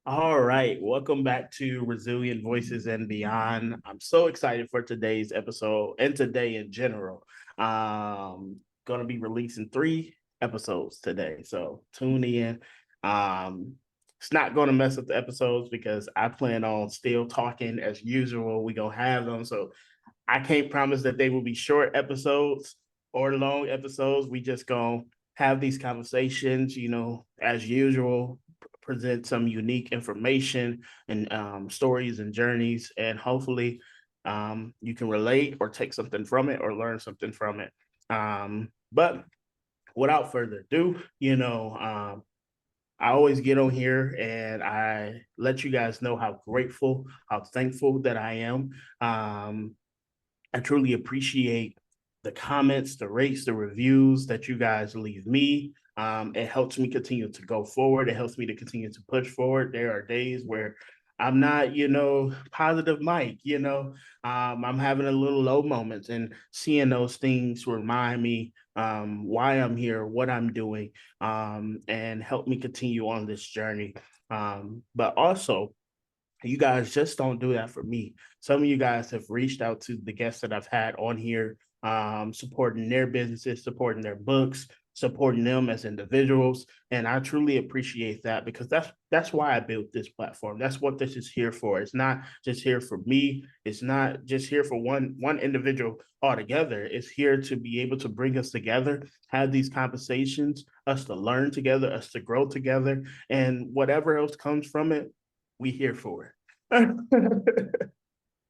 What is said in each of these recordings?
All right, welcome back to Resilient Voices and Beyond. I'm so excited for today's episode and today in general. Going to be releasing 3 episodes today, so tune in. Um, it's not going to mess up the episodes because I plan on still talking as usual. We gonna have them, so I can't promise that they will be short episodes or long episodes. We just gonna have these conversations, as usual, present some unique information and stories and journeys, and hopefully you can relate or take something from it or learn something from it. But without further ado, I always get on here and I let you guys know how grateful, how thankful that I am. I truly appreciate the comments, the rates, the reviews that you guys leave me. It helps me continue to go forward. It helps me to continue to push forward. There are days where I'm not, positive Mike, I'm having a little low moments, and seeing those things remind me why I'm here, what I'm doing, and help me continue on this journey. But also, you guys just don't do that for me. Some of you guys have reached out to the guests that I've had on here, supporting their businesses, supporting their books, supporting them as individuals, and I truly appreciate that because that's why I built this platform. That's what this is here for. It's not just here for me. It's not just here for one individual altogether. It's here to be able to bring us together, have these conversations, us to learn together, us to grow together, and whatever else comes from it, we here for it.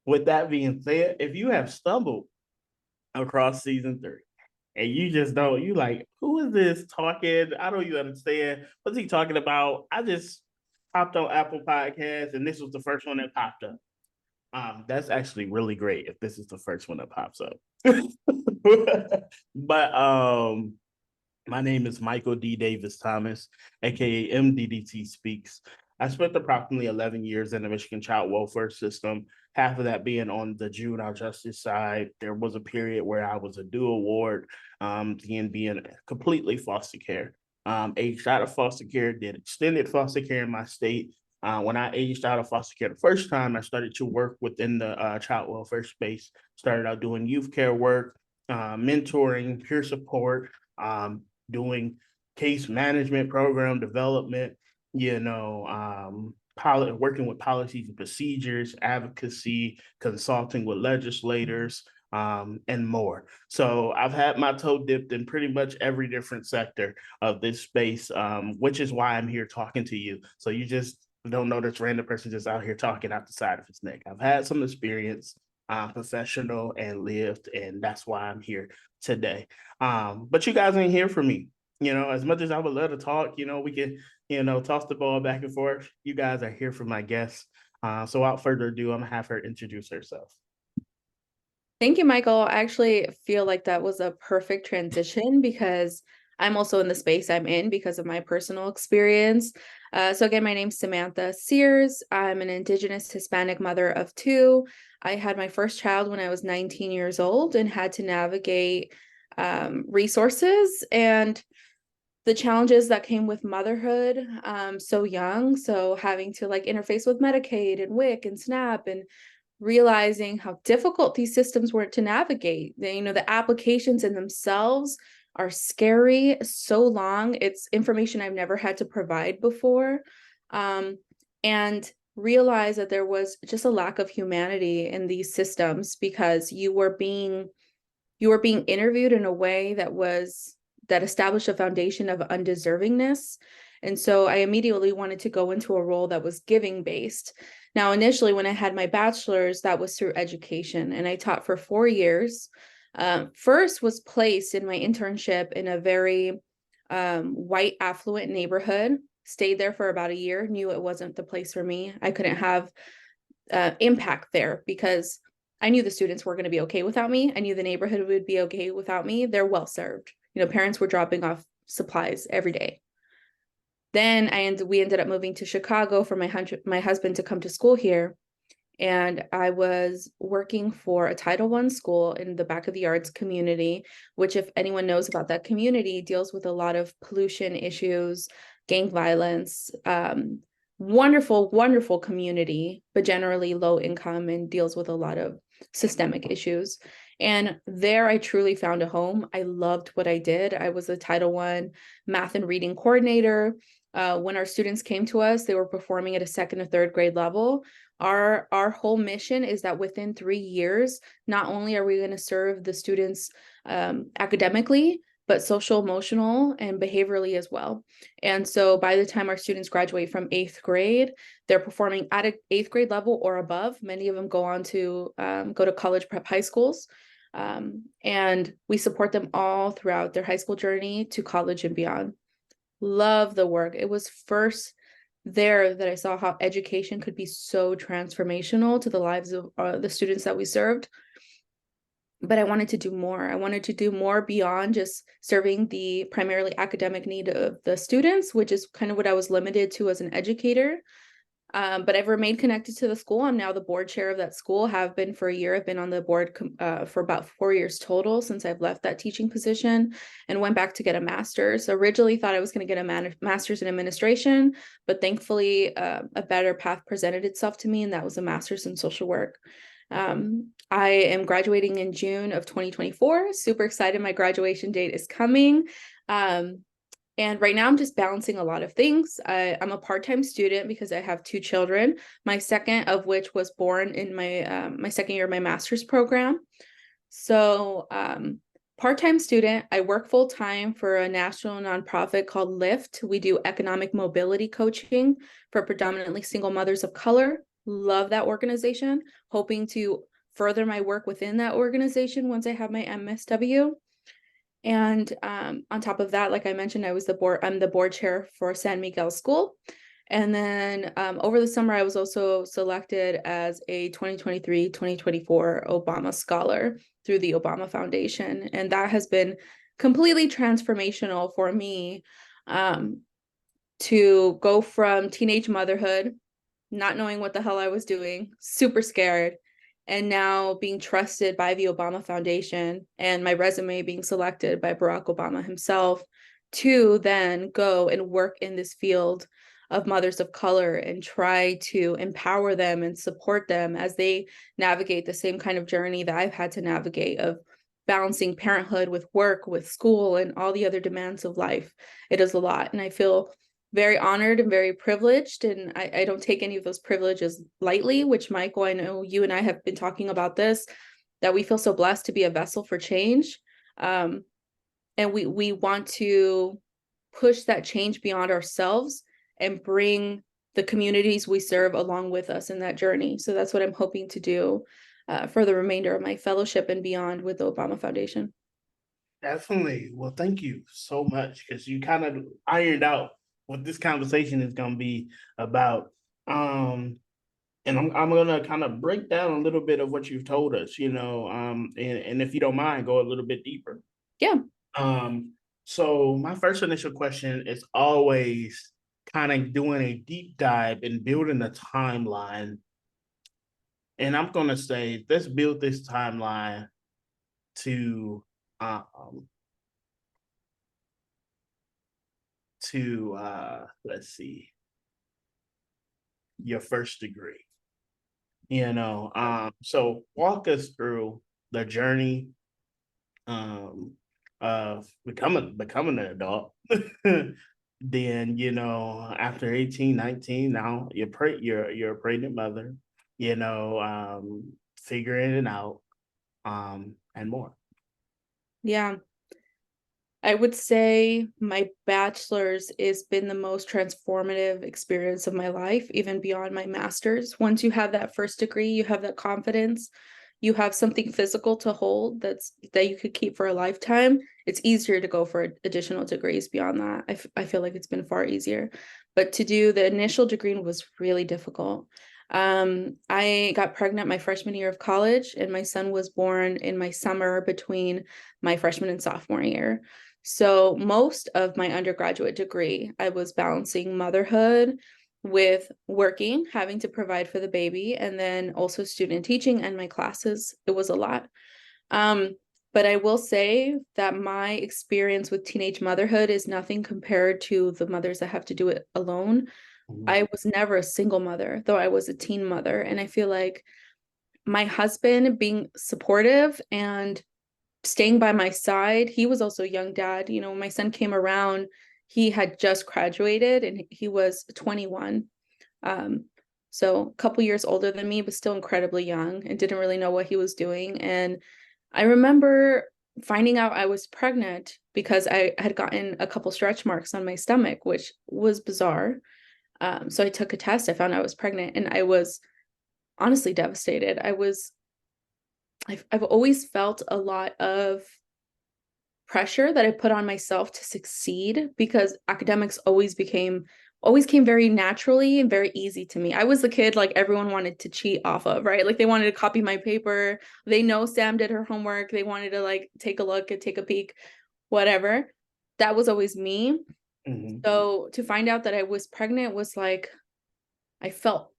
With that being said, if you have stumbled across season 3 and you just don't, you like, who is this talking? I don't even understand. What's he talking about? I just popped on Apple Podcasts and this was the first one that popped up. That's actually really great if this is the first one that pops up. But my name is Michael D. Davis Thomas, aka MDDT Speaks. I spent approximately 11 years in the Michigan child welfare system, half of that being on the juvenile justice side. There was a period where I was a dual ward, again, being completely foster care. Aged out of foster care, did extended foster care in my state. When I aged out of foster care the first time, I started to work within the child welfare space, started out doing youth care work, mentoring, peer support, doing case management, program development, working with policies and procedures, advocacy, consulting with legislators, and more. So I've had my toe dipped in pretty much every different sector of this space, which is why I'm here talking to you. So you just don't know this random person just out here talking out the side of his neck. I've had some experience, professional and lived, and that's why I'm here today. But you guys ain't here for me. As much as I would love to talk, we can, toss the ball back and forth. You guys are here for my guests. So without further ado, I'm gonna have her introduce herself. Thank you, Michael. I actually feel like that was a perfect transition because I'm also in the space I'm in because of my personal experience. So again, my name's Samantha Siers. I'm an Indigenous Hispanic mother of 2. I had my first child when I was 19 years old and had to navigate resources and the challenges that came with motherhood so young. So having to interface with Medicaid and WIC and SNAP and realizing how difficult these systems were to navigate. The applications in themselves are scary, so long. It's information I've never had to provide before. And realize that there was just a lack of humanity in these systems because you were being interviewed in a way that established a foundation of undeservingness. And so I immediately wanted to go into a role that was giving based. Now, initially, when I had my bachelor's, that was through education, and I taught for 4 years. First was placed in my internship in a very white, affluent neighborhood, stayed there for about a year, knew it wasn't the place for me. I couldn't have impact there because I knew the students were going to be okay without me. I knew the neighborhood would be okay without me. They're well served. Parents were dropping off supplies every day. Then we ended up moving to Chicago for my husband to come to school here. And I was working for a Title I school in the back of the yards community, which, if anyone knows about that community, deals with a lot of pollution issues, gang violence, wonderful, wonderful community, but generally low income and deals with a lot of systemic issues. And there I truly found a home. I loved what I did. I was a Title I math and reading coordinator. When our students came to us, they were performing at a second or third grade level. Our whole mission is that within 3 years, not only are we going to serve the students academically, but social, emotional, and behaviorally as well. And so by the time our students graduate from 8th grade, they're performing at an 8th grade level or above. Many of them go on to go to college prep high schools. And we support them all throughout their high school journey to college and beyond. Love the work. It was first there that I saw how education could be so transformational to the lives of the students that we served. But I wanted to do more. I wanted to do more beyond just serving the primarily academic need of the students, which is kind of what I was limited to as an educator. But I've remained connected to the school. I'm now the board chair of that school, have been for a year. I've been on the board for about 4 years total since I've left that teaching position and went back to get a master's. So originally thought I was going to get a master's in administration, but thankfully a better path presented itself to me, and that was a master's in social work. I am graduating in June of 2024. Super excited. My graduation date is coming. And right now I'm just balancing a lot of things. I'm a part-time student because I have 2 children, my second of which was born in my my second year of my master's program. So part-time student, I work full-time for a national nonprofit called Lift. We do economic mobility coaching for predominantly single mothers of color. Love that organization, hoping to further my work within that organization once I have my MSW. And on top of that, like I mentioned, I'm the board chair for San Miguel School. And then over the summer, I was also selected as a 2023-2024 Obama Scholar through the Obama Foundation. And that has been completely transformational for me to go from teenage motherhood, not knowing what the hell I was doing, super scared, and now being trusted by the Obama Foundation and my resume being selected by Barack Obama himself to then go and work in this field of mothers of color and try to empower them and support them as they navigate the same kind of journey that I've had to navigate of balancing parenthood with work, with school, and all the other demands of life. It is a lot. And I feel very honored and very privileged. And I don't take any of those privileges lightly, which, Michael, I know you and I have been talking about this, that we feel so blessed to be a vessel for change. And we want to push that change beyond ourselves and bring the communities we serve along with us in that journey. So that's what I'm hoping to do for the remainder of my fellowship and beyond with the Obama Foundation. Definitely. Well, thank you so much, because you kind of ironed out what this conversation is going to be about. And I'm gonna kind of break down a little bit of what you've told us, and if you don't mind, go a little bit deeper. Yeah. So my first initial question is always kind of doing a deep dive and building a timeline. And I'm gonna say, let's build this timeline to let's see, your first degree. So walk us through the journey of becoming an adult. Then, after 18, 19, now you're a pregnant mother, figuring it out, and more. Yeah. I would say my bachelor's has been the most transformative experience of my life, even beyond my master's. Once you have that first degree, you have that confidence, you have something physical to hold that you could keep for a lifetime. It's easier to go for additional degrees beyond that. I feel like it's been far easier. But to do the initial degree was really difficult. I got pregnant my freshman year of college, and my son was born in my summer between my freshman and sophomore year. So most of my undergraduate degree, I was balancing motherhood with working, having to provide for the baby, and then also student teaching and my classes. It was a lot. But I will say that my experience with teenage motherhood is nothing compared to the mothers that have to do it alone. Mhm. I was never a single mother, though I was a teen mother. And I feel like my husband being supportive and staying by my side, he was also a young dad. You know, when my son came around, he had just graduated and he was 21. Um, so a couple years older than me, but still incredibly young and didn't really know what he was doing. And I remember finding out I was pregnant because I had gotten a couple stretch marks on my stomach, which was bizarre. So I took a test. I found I was pregnant, and I was honestly devastated. I've always felt a lot of pressure that I put on myself to succeed because academics always came very naturally and very easy to me. I was the kid like everyone wanted to cheat off of, right? Like they wanted to copy my paper. They know Sam did her homework. They wanted to like take a look and take a peek, whatever. That was always me. Mhm. So to find out that I was pregnant was like I felt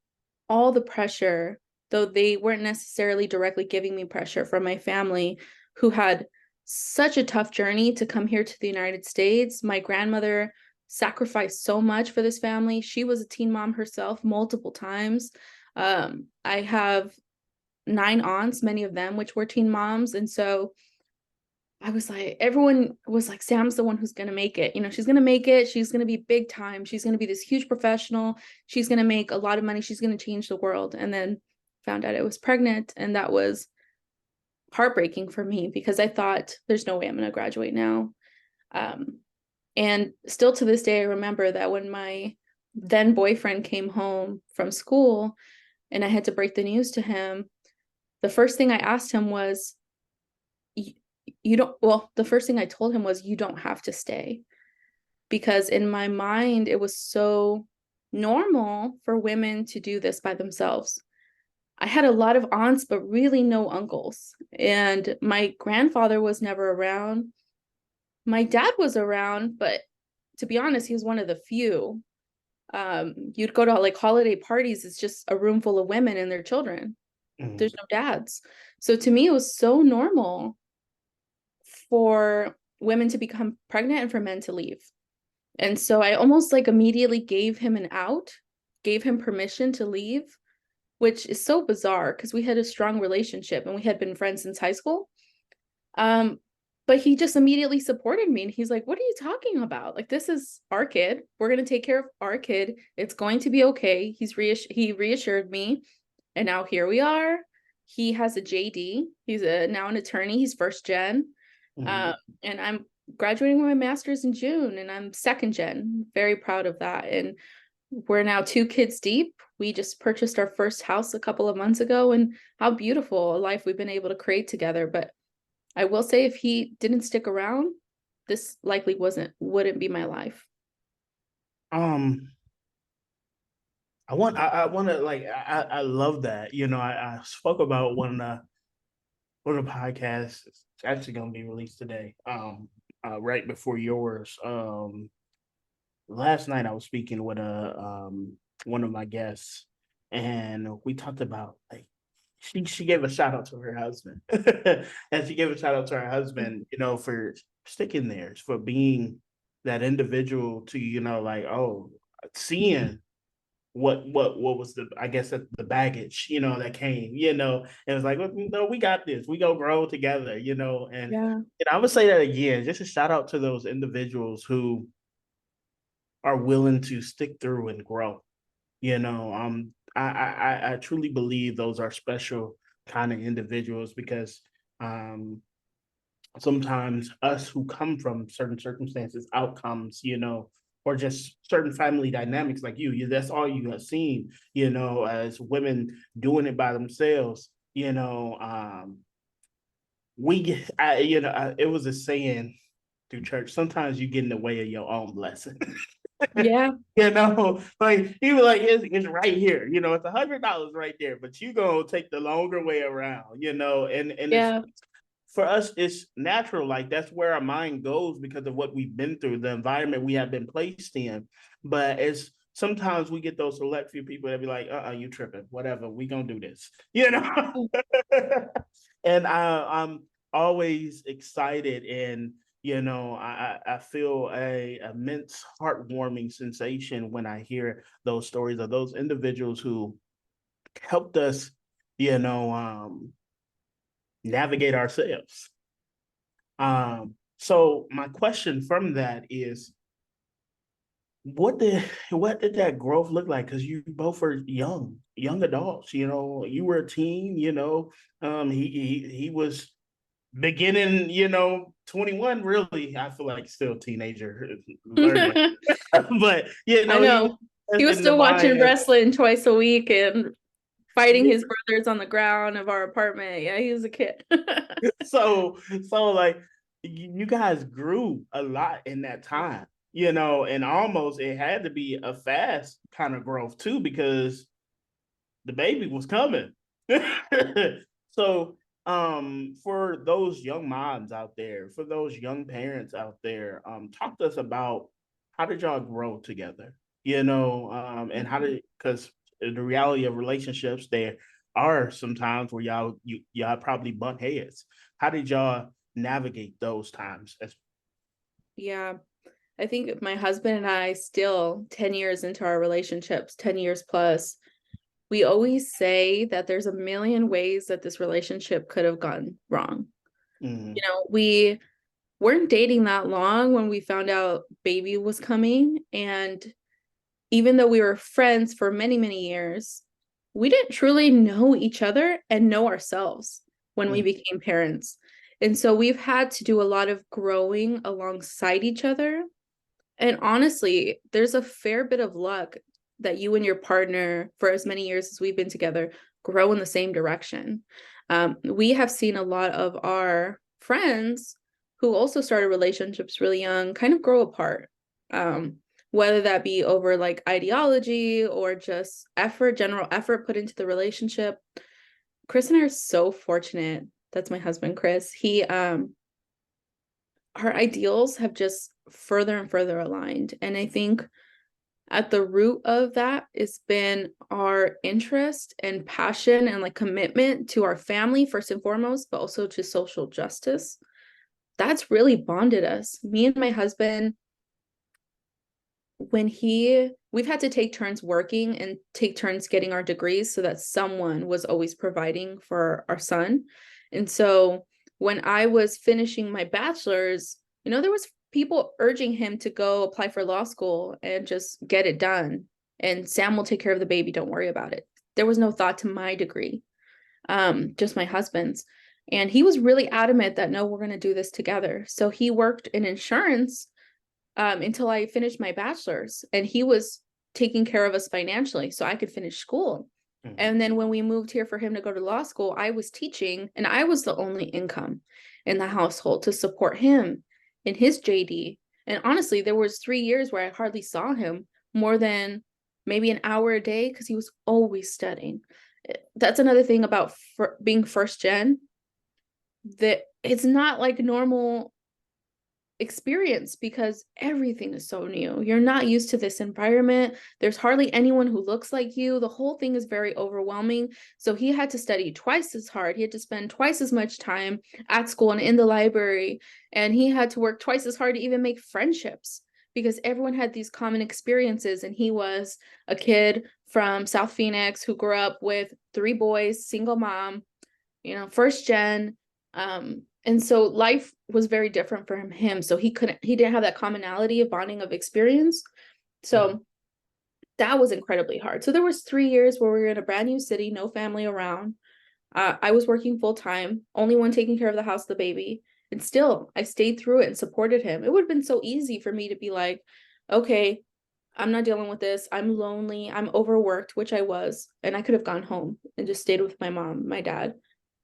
all the pressure, though they weren't necessarily directly giving me pressure from my family who had such a tough journey to come here to the United States. My grandmother sacrificed so much for this family. She was a teen mom herself multiple times. I have 9 aunts, many of them which were teen moms. And so I was like, everyone was like, Sam's the one who's going to make it. You know, she's going to make it. She's going to be big time. She's going to be this huge professional. She's going to make a lot of money. She's going to change the world. And then found out I was pregnant. And that was heartbreaking for me because I thought there's no way I'm going to graduate now. Um, and still to this day, I remember that when my then boyfriend came home from school and I had to break the news to him, the first thing I asked him was, you don't, well, the first thing I told him was, you don't have to stay. Because in my mind, it was so normal for women to do this by themselves. I had a lot of aunts, but really no uncles. And my grandfather was never around. My dad was around, but to be honest, he was one of the few. You'd go to like holiday parties, it's just a room full of women and their children. Mhm. There's no dads. So to me, it was so normal for women to become pregnant and for men to leave. And so I almost like immediately gave him an out, gave him permission to leave, which is so bizarre because we had a strong relationship and we had been friends since high school. Um, but he just immediately supported me and he's like, "What are you talking about? Like, this is our kid. We're gonna take care of our kid. It's going to be okay." He reassured me, and now here we are. He has a JD. He's now an attorney. He's first gen. Mhm. Uh, and I'm graduating with my master's in June, and I'm second gen. Very proud of that. And we're now 2 kids deep. We just purchased our first house a couple of months ago, and how beautiful a life we've been able to create together. But I will say, if he didn't stick around, this likely wouldn't be my life. Um, I want to like, I love that. You know, I spoke about one of the podcasts. It's actually going to be released today. Right before yours. Last night I was speaking with a one of my guests, and we talked about like she gave a shout out to her husband, and she gave a shout out to her husband, you know, for sticking there, for being that individual to, you know, like, oh, seeing what was the, I guess, the baggage, you know, that came, you know, and it was like, well, no, we got this, we go grow together, you know. Yeah. And I would say that again, just a shout out to those individuals who are willing to stick through and grow. You know, I truly believe those are special kind of individuals because um, sometimes us who come from certain circumstances, outcomes, you know, or just certain family dynamics like you, that's all you have seen, you know, as women doing it by themselves, you know, we get, it was a saying through church, sometimes you get in the way of your own blessing. Yeah. You know, like he was like, it's right here. You know, it's $100 right there, but you gonna take the longer way around. You know, and it's Yeah. for us, it's natural. Like that's where our mind goes because of what we've been through, the environment we have been placed in. But it's sometimes we get those select few people that be like, you tripping, whatever, we gonna do this. You know, and I'm always excited and I feel a immense heartwarming sensation when I hear those stories of those individuals who helped us, you know, navigate ourselves. So my question from that is, what did that growth look like? Because you both are young adults. You were a teen. He was beginning, 21. Really, I feel like still a teenager learning, but I he was know. He was in the still watching mind. wrestling twice a week and fighting his brothers on the ground of our apartment. Yeah, he was a kid. So like you guys grew a lot in that time, and almost it had to be a fast kind of growth too, because the baby was coming. So for those young moms out there, for those young parents out there, talk to us about how did y'all grow together, and how did, because the reality of relationships, there are some times where y'all probably butt heads. How did y'all navigate those times? Yeah, I think my husband and I still 10 years into our relationships, 10 years plus, we always say that there's a million ways that this relationship could have gone wrong. Mm-hmm. We weren't dating that long when we found out baby was coming. And even though we were friends for many, many years, we didn't truly know each other and know ourselves when we became parents. And so we've had to do a lot of growing alongside each other. And honestly, there's a fair bit of luck that you and your partner, for as many years as we've been together, grow in the same direction. We have seen a lot of our friends who also started relationships really young kind of grow apart, whether that be over like ideology or just effort, general effort put into the relationship. Chris and I are so fortunate. That's my husband, Chris. Our ideals have just further and further aligned. And I think at the root of that has been our interest and passion and like commitment to our family first and foremost, but also to social justice. That's really bonded us. Me and my husband, we've had to take turns working and take turns getting our degrees so that someone was always providing for our son. And so when I was finishing my bachelor's, there was people urging him to go apply for law school and just get it done. And Sam will take care of the baby. Don't worry about it. There was no thought to my degree, just my husband's. And he was really adamant that, no, we're going to do this together. So he worked in insurance until I finished my bachelor's, and he was taking care of us financially so I could finish school. Mm-hmm. And then when we moved here for him to go to law school, I was teaching, and I was the only income in the household to support him in his JD. And honestly, there was 3 years where I hardly saw him more than maybe an hour a day because he was always studying. That's another thing about being first gen, that it's not like normal experience because everything is so new. You're not used to this environment. There's hardly anyone who looks like you. The whole thing is very overwhelming. So he had to study twice as hard. He had to spend twice as much time at school and in the library. And he had to work twice as hard to even make friendships because everyone had these common experiences. And he was a kid from South Phoenix who grew up with 3 boys, single mom, first gen. And so life was very different for him. So he didn't have that commonality of bonding of experience. So that was incredibly hard. So there was 3 years where we were in a brand new city, no family around. I was working full time, only one taking care of the house, the baby. And still I stayed through it and supported him. It would have been so easy for me to be like, okay, I'm not dealing with this. I'm lonely. I'm overworked, which I was. And I could have gone home and just stayed with my mom, my dad,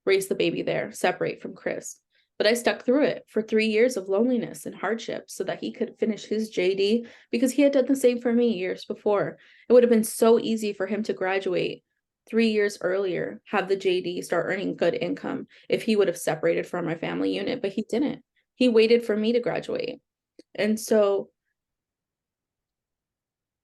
raised the baby there, separate from Chris. But I stuck through it for 3 years of loneliness and hardship so that he could finish his JD because he had done the same for me years before. It would have been so easy for him to graduate 3 years earlier, have the JD, start earning good income if he would have separated from our family unit, but he didn't. He waited for me to graduate. And so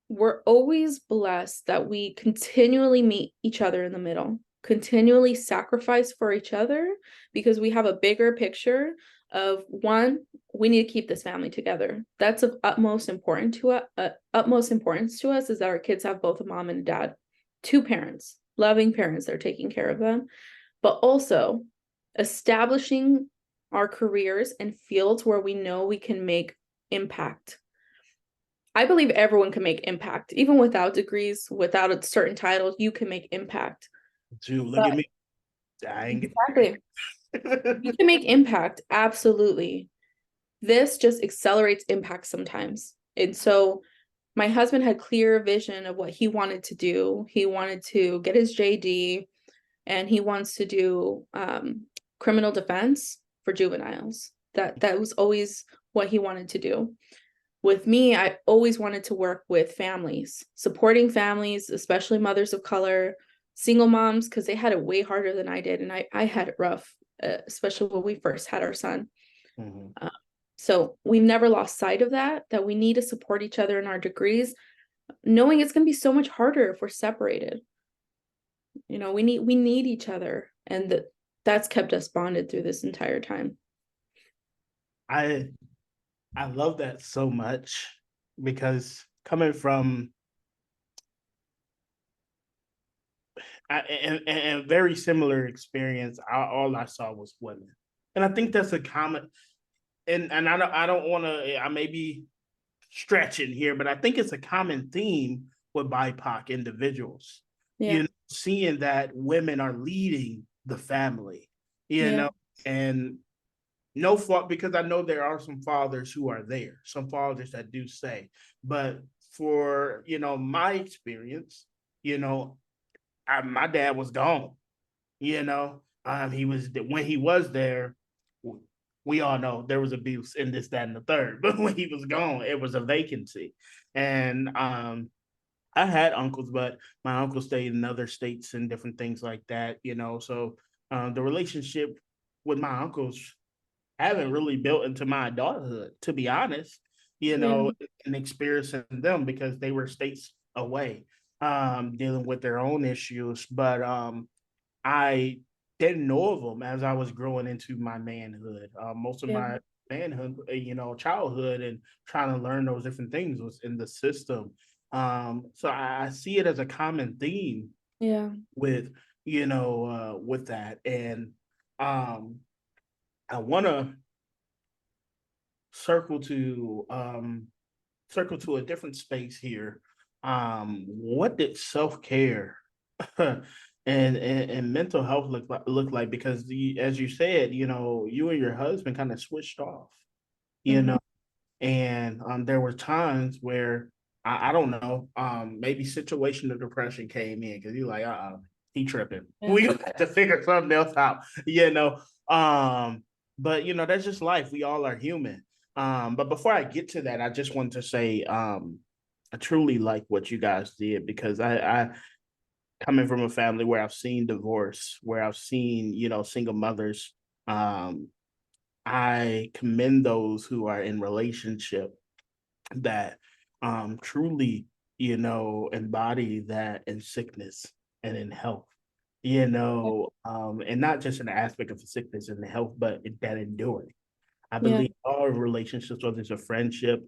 we're always blessed that we continually meet each other in the middle, continually sacrifice for each other because we have a bigger picture of one, we need to keep this family together. That's of utmost importance to us is that our kids have both a mom and a dad, two parents, loving parents that are taking care of them, but also establishing our careers in fields where we know we can make impact. I believe everyone can make impact, even without degrees, without a certain title, you can make impact. Dude, look at me. Exactly. You can make impact, absolutely. This just accelerates impact sometimes. And so my husband had clear vision of what he wanted to do. He wanted to get his JD, and he wants to do criminal defense for juveniles. That was always what he wanted to do. With me, I always wanted to work with families, supporting families, especially mothers of color, single moms, because they had it way harder than I did. And I had it rough, especially when we first had our son. Mm-hmm. So we've never lost sight of that we need to support each other in our degrees, knowing it's going to be so much harder if we're separated. You know, we need each other, and that's kept us bonded through this entire time. I love that so much because coming from and very similar experience, all I saw was women, and I think that's a common. And I don't want to. I may be stretching here, but I think it's a common theme with BIPOC individuals. Yeah. You know, seeing that women are leading the family. You Yeah. know, and no fault, because I know there are some fathers who are there, some fathers that do say, but for my experience, you know, my dad was gone. He was when he was there. We all know there was abuse in this, that, and the third. But when he was gone, it was a vacancy, and I had uncles, but my uncle stayed in other states and different things like that. So the relationship with my uncles haven't really built into my adulthood, to be honest, Yeah. and experiencing them because they were states away, dealing with their own issues. But I didn't know of them as I was growing into my manhood. Most of Yeah. my manhood, childhood, and trying to learn those different things was in the system. So I see it as a common theme Yeah. with, with that. And I want to circle to a different space here. What did self-care and mental health look like? Because as you said, you and your husband kind of switched off, you Mhm. know, and there were times where I don't know, maybe situational depression came in because you're like, he tripping. Yeah. We got to figure something else out, you know. But that's just life. We all are human. But before I get to that, I just want to say, I truly like what you guys did because I coming from a family where I've seen divorce, where I've seen, single mothers. Um, I commend those who are in relationship that truly, embody that in sickness and in health, and not just in the aspect of sickness and the health, but that enduring. I Yeah. believe all relationships, whether it's a friendship,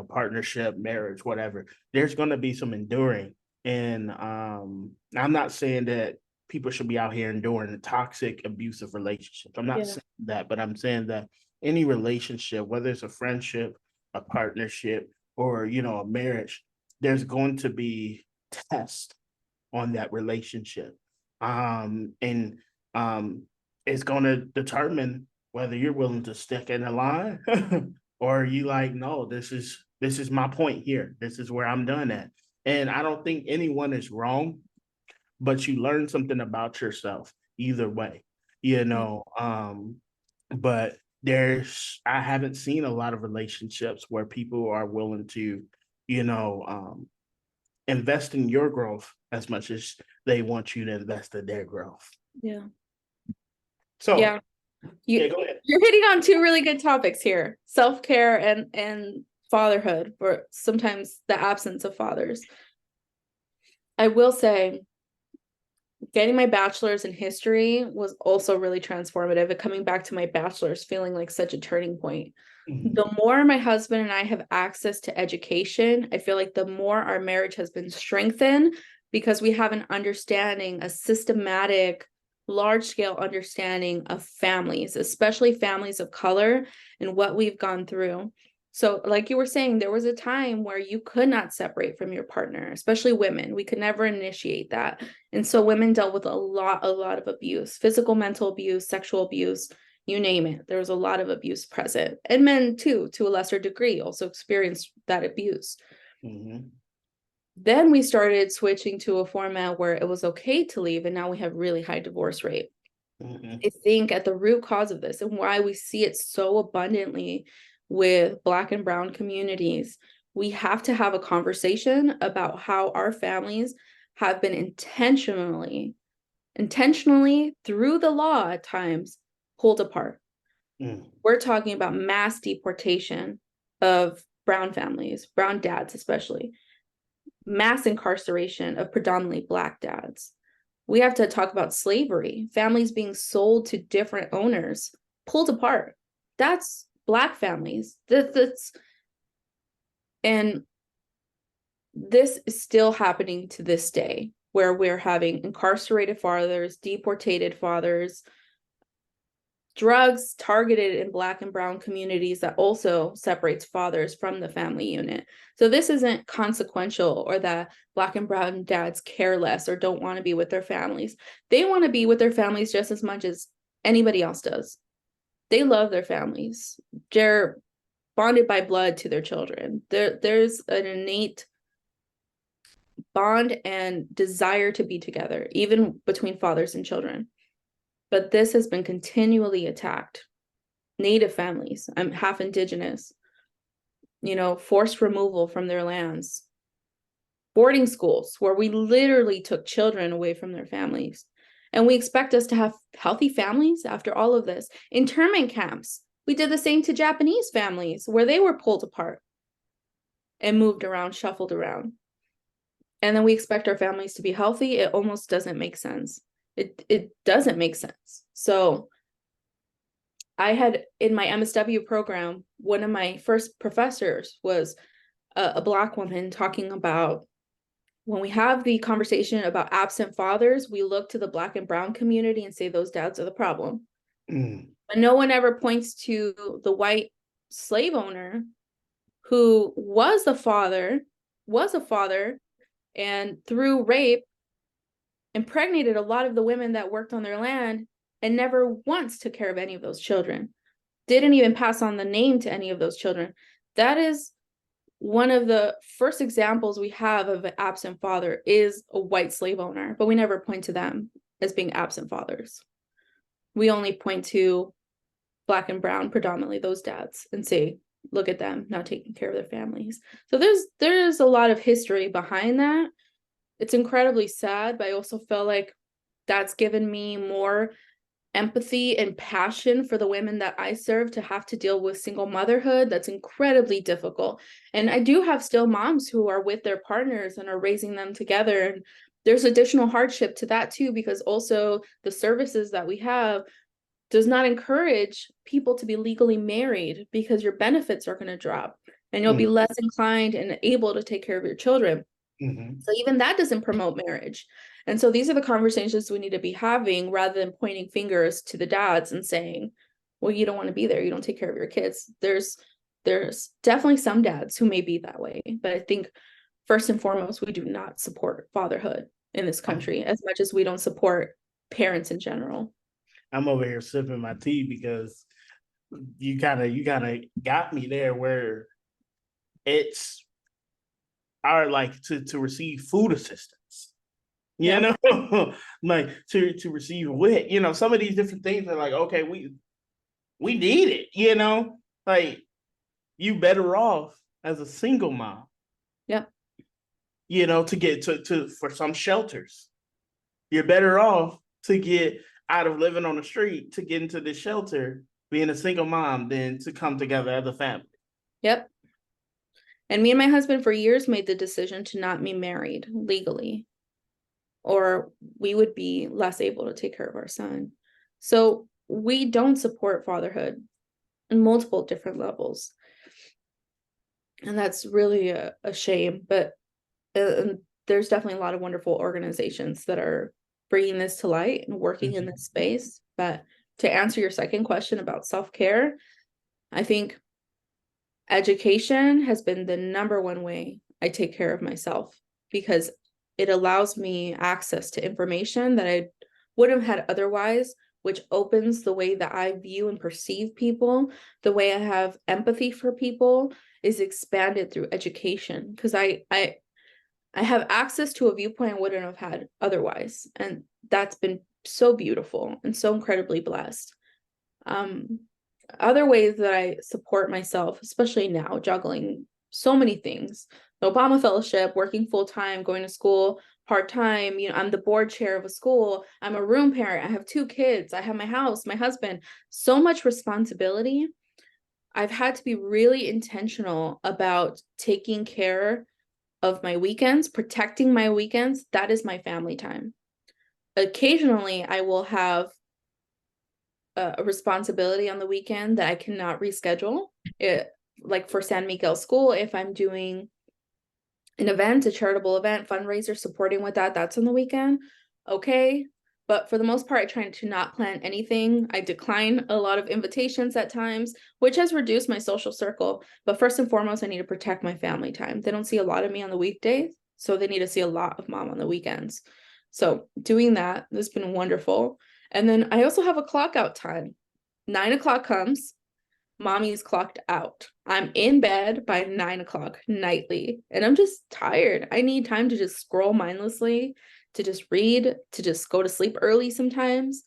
partnership, marriage, whatever, there's going to be some enduring. And I'm not saying that people should be out here enduring the toxic, abusive relationships. I'm not Yeah. saying that, but I'm saying that any relationship, whether it's a friendship, a partnership, or a marriage, there's going to be tests on that relationship. And it's going to determine whether you're willing to stick in the line or you like, no, this is my point here. This is where I'm done at. And I don't think anyone is wrong, but you learn something about yourself either way, you Yeah. know. But I haven't seen a lot of relationships where people are willing to, you know, invest in your growth as much as they want you to invest in their growth. Yeah. So, Yeah. yeah, go ahead. You're hitting on two really good topics here. Self-care and fatherhood, or sometimes the absence of fathers. I will say Getting my bachelor's in history was also really transformative. And coming back to my bachelor's feeling like such a turning point. Mhm. The more my husband and I have access to education, I feel like the more our marriage has been strengthened because we have an understanding, a systematic, large scale understanding of families, especially families of color and what we've gone through. So, like you were saying, there was a time where you could not separate from your partner, especially women. We could never initiate that. And so women dealt with a lot of abuse, physical, mental abuse, sexual abuse, you name it. There was a lot of abuse present. And men too, to a lesser degree, also experienced that abuse. Mhm. Then we started switching to a format where it was okay to leave, and now we have really high divorce rate. Mhm. I think at the root cause of this and why we see it so abundantly with Black and Brown communities, we have to have a conversation about how our families have been intentionally through the law at times pulled apart. Mhm. We're talking about mass deportation of Brown families, Brown dads especially, mass incarceration of predominantly Black dads. We have to talk about slavery, families being sold to different owners, pulled apart. That's Black families. And this is still happening to this day, where we're having incarcerated fathers, deported fathers, drugs targeted in Black and Brown communities that also separates fathers from the family unit. So this isn't consequential or that Black and Brown dads care less or don't want to be with their families. They want to be with their families just as much as anybody else does. They love their families. They're bonded by blood to their children. There's an innate bond and desire to be together, even between fathers and children. But this has been continually attacked. Native families, I'm half indigenous, forced removal from their lands, boarding schools where we literally took children away from their families. And we expect us to have healthy families after all of this. Internment camps, we did the same to Japanese families where they were pulled apart and moved around, shuffled around. And then we expect our families to be healthy. It almost doesn't make sense. It doesn't make sense. So I had in my MSW program, one of my first professors was a Black woman talking about when we have the conversation about absent fathers, we look to the Black and Brown community and say those dads are the problem. Mhm. But no one ever points to the white slave owner who was a father, and through rape impregnated a lot of the women that worked on their land and never once took care of any of those children. Didn't even pass on the name to any of those children. That is one of the first examples we have of an absent father is a white slave owner, but we never point to them as being absent fathers. We only point to Black and Brown, predominantly those dads, and say, look at them not taking care of their families. So there's a lot of history behind that. It's incredibly sad, but I also feel like that's given me more empathy and passion for the women that I serve to have to deal with single motherhood. That's incredibly difficult. And I do have still moms who are with their partners and are raising them together. And there's additional hardship to that too, because also the services that we have does not encourage people to be legally married because your benefits are going to drop and you'll be less inclined and able to take care of your children. Mhm. So even that doesn't promote marriage. And so these are the conversations we need to be having rather than pointing fingers to the dads and saying, well, you don't want to be there. You don't take care of your kids. There's definitely some dads who may be that way. But I think first and foremost, we do not support fatherhood in this country as much as we don't support parents in general. I'm over here sipping my tea because you kind of got me there where it's our like to receive food assistance. You Yeah. know, like to receive wit. Some of these different things are like, okay, we need it. Like you better off as a single mom. Yep. To get to for some shelters. You're better off to get out of living on the street to get into this shelter, being a single mom, than to come together as a family. Yep. And me and my husband for years made the decision to not be married legally. or we would be less able to take care of our son. So we don't support fatherhood in multiple different levels. And that's really a shame. But there's definitely a lot of wonderful organizations that are bringing this to light and working in this space. But to answer your second question about self-care, I think education has been the number one way I take care of myself, because it allows me access to information that I wouldn't have had otherwise, which opens the way that I view and perceive people. The way I have empathy for people is expanded through education, because I have access to a viewpoint I wouldn't have had otherwise. And that's been so beautiful and so incredibly blessed. Other ways that I support myself, especially now, juggling so many things, the Obama Fellowship, working full-time, going to school part-time, I'm the board chair of a school, I'm a room parent, I have 2 kids, I have my house, my husband, so much responsibility. I've had to be really intentional about taking care of my weekends, protecting my weekends. That is my family time. Occasionally, I will have a responsibility on the weekend that I cannot reschedule. Like for San Miguel School, if I'm doing an event, a charitable event, fundraiser, supporting with that, that's on the weekend. Okay. But for the most part, I try to not plan anything. I decline a lot of invitations at times, which has reduced my social circle. But first and foremost, I need to protect my family time. They don't see a lot of me on the weekdays, so they need to see a lot of mom on the weekends. So doing that has been wonderful. And then I also have a clock out time. 9 o'clock comes, mommy's clocked out. I'm in bed by 9 o'clock nightly, and I'm just tired. I need time to just scroll mindlessly, to just read, to just go to sleep early sometimes.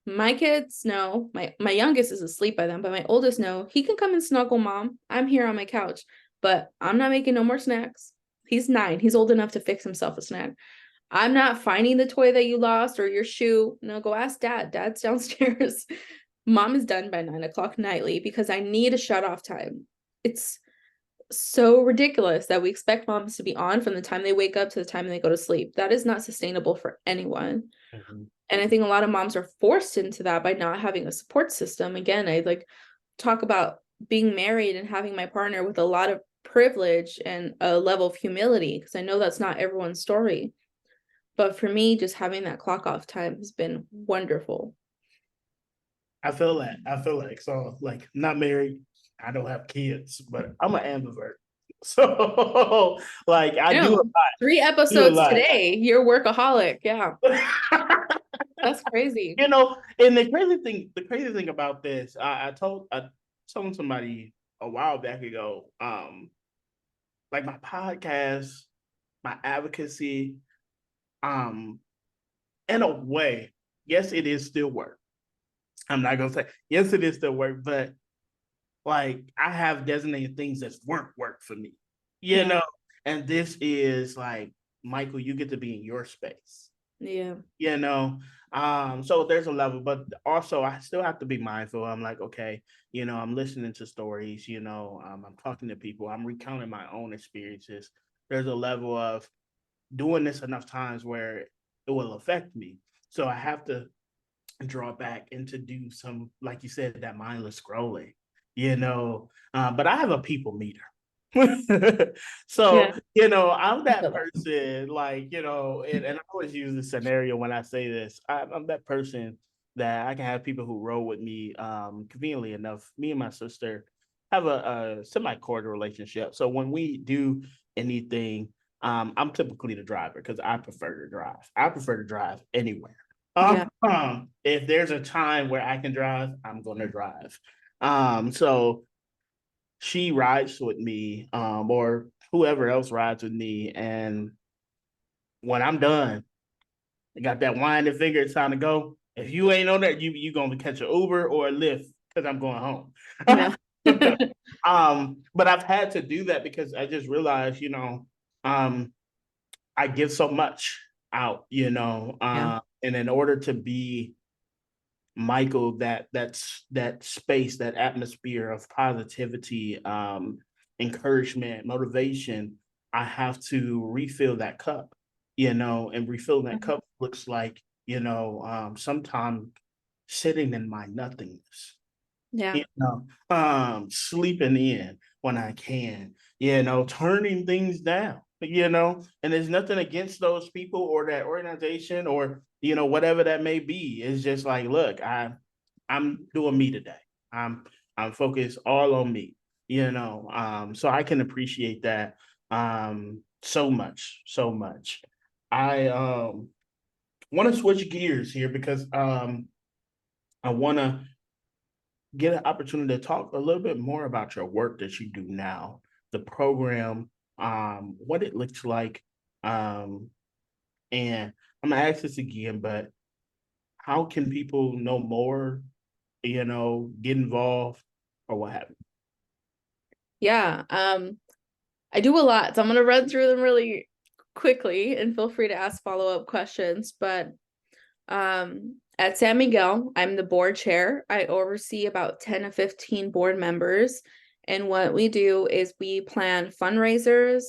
My kids know, my youngest is asleep by then, but my oldest know he can come and snuggle mom. I'm here on my couch, but I'm not making no more snacks. He's 9. He's old enough to fix himself a snack. I'm not finding the toy that you lost or your shoe. No, go ask dad. Dad's downstairs. Mom is done by 9 o'clock nightly because I need a shut off time. It's so ridiculous that we expect moms to be on from the time they wake up to the time they go to sleep. That is not sustainable for anyone. And I think a lot of moms are forced into that by not having a support system. Again, I talk about being married and having my partner with a lot of privilege and a level of humility, because I know that's not everyone's story. But for me, just having that clock off time has been wonderful. I feel that. So, like, not married. I don't have kids, but I'm an ambivert. So, like, I do a lot. 3 episodes today. You're workaholic. Yeah. That's crazy. And the crazy thing about this, I told somebody a while back ago, like my podcast, my advocacy, in a way, yes, it is still work. I'm not gonna say yes, it is still work, but like I have designated things that's work for me, you know. And this is like, Michael, you get to be in your space. Yeah. So there's a level, but also I still have to be mindful. I'm like, okay, I'm listening to stories, I'm talking to people, I'm recounting my own experiences. There's a level of doing this enough times where it will affect me. So I have to draw back and to do some, like you said, that mindless scrolling, but I have a people meter. So, I'm that person, like, and I always use this scenario when I say this. I'm that person that I can have people who roll with me. Conveniently enough, me and my sister have a semi-cordial relationship. So when we do anything, I'm typically the driver because I prefer to drive. I prefer to drive anywhere. If there's a time where I can drive, I'm going to drive. So she rides with me, or whoever else rides with me. And when I'm done, I got that winding finger, it's time to go. If you ain't on that, you going to catch an Uber or a Lyft because I'm going home. Yeah. But I've had to do that because I just realized, I give so much out, and in order to be Michael, that's that space, that atmosphere of positivity, encouragement, motivation, I have to refill that cup, and refilling that cup looks like, sometimes sitting in my nothingness, Yeah. sleeping in when I can, turning things down, and there's nothing against those people or that organization or, whatever that may be. It's just like, look, I'm doing me today. I'm focused all on me, so I can appreciate that so much, so much. I want to switch gears here because I want to get an opportunity to talk a little bit more about your work that you do now, the program, what it looks like. Um, and I'm gonna ask this again, but how can people know more, get involved or what have you? Yeah. I do a lot, so I'm gonna run through them really quickly and feel free to ask follow-up questions. But at San Miguel, I'm the board chair. I oversee about 10 to 15 board members. And what we do is we plan fundraisers,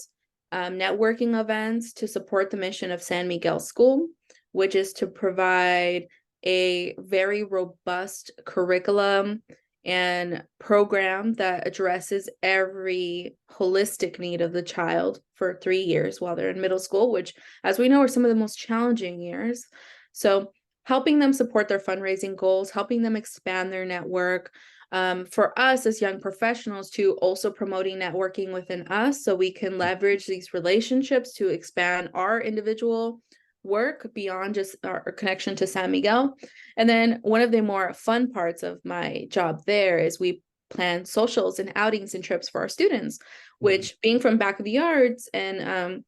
networking events to support the mission of San Miguel School, which is to provide a very robust curriculum and program that addresses every holistic need of the child for 3 years while they're in middle school, which, as we know, are some of the most challenging years. So helping them support their fundraising goals, helping them expand their network. For us as young professionals, to also promoting networking within us so we can leverage these relationships to expand our individual work beyond just our connection to San Miguel. And then one of the more fun parts of my job there is we plan socials and outings and trips for our students, which being from back of the yards and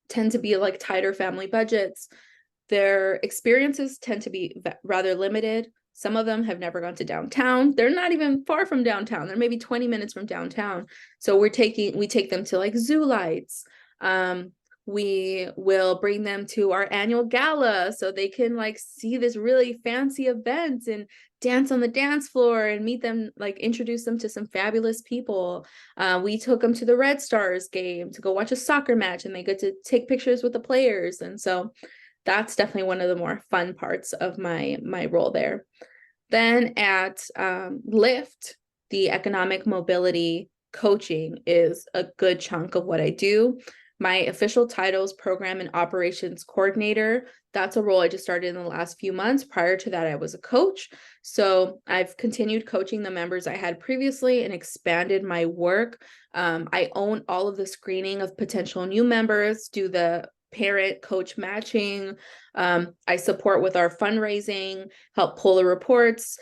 tend to be like tighter family budgets, their experiences tend to be rather limited. Some of them have never gone to downtown. They're not even far from downtown. They're maybe 20 minutes from downtown. So we take them to like zoo lights. We will bring them to our annual gala so they can like see this really fancy event and dance on the dance floor and meet them, like introduce them to some fabulous people. We took them to the Red Stars game to go watch a soccer match, and they get to take pictures with the players. And so that's definitely one of the more fun parts of my role there. Then at Lift, the economic mobility coaching is a good chunk of what I do. My official title is Program and Operations Coordinator. That's a role I just started in the last few months. Prior to that, I was a coach. So I've continued coaching the members I had previously and expanded my work. I own all of the screening of potential new members, do the parent coach matching. I support with our fundraising, help pull the reports,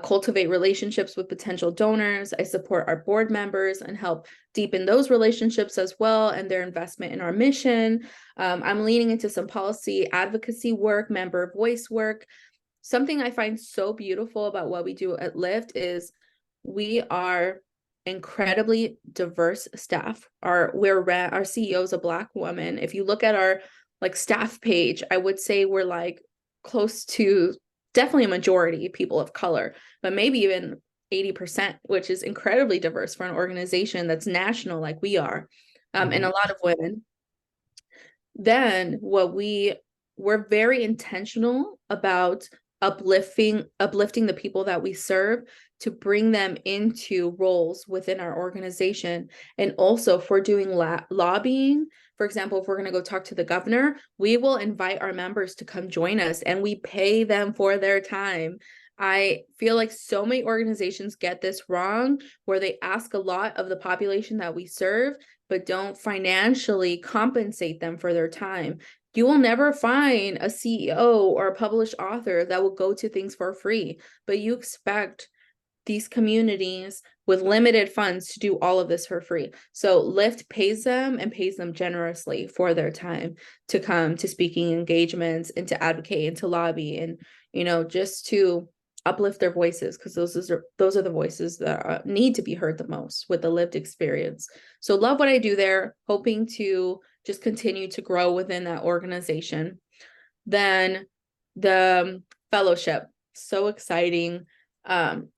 cultivate relationships with potential donors. I support our board members and help deepen those relationships as well and their investment in our mission. I'm leaning into some policy advocacy work, member voice work. Something I find so beautiful about what we do at Lyft is we are incredibly diverse staff. Our CEO is a Black woman. If you look at our like staff page, I would say we're like close to definitely a majority people of color, but maybe even 80%, which is incredibly diverse for an organization that's national like we are, and a lot of women. Then we're very intentional about uplifting the people that we serve to bring them into roles within our organization. And also, if we're doing lobbying, for example, if we're going to go talk to the governor, we will invite our members to come join us and we pay them for their time. I feel like so many organizations get this wrong, where they ask a lot of the population that we serve, but don't financially compensate them for their time. You will never find a CEO or a published author that will go to things for free, but you expect these communities with limited funds to do all of this for free. So Lyft pays them and pays them generously for their time to come to speaking engagements and to advocate and to lobby and, just to uplift their voices, because those are the voices that need to be heard the most with the lived experience. So love what I do there, hoping to just continue to grow within that organization. Then the fellowship, so exciting.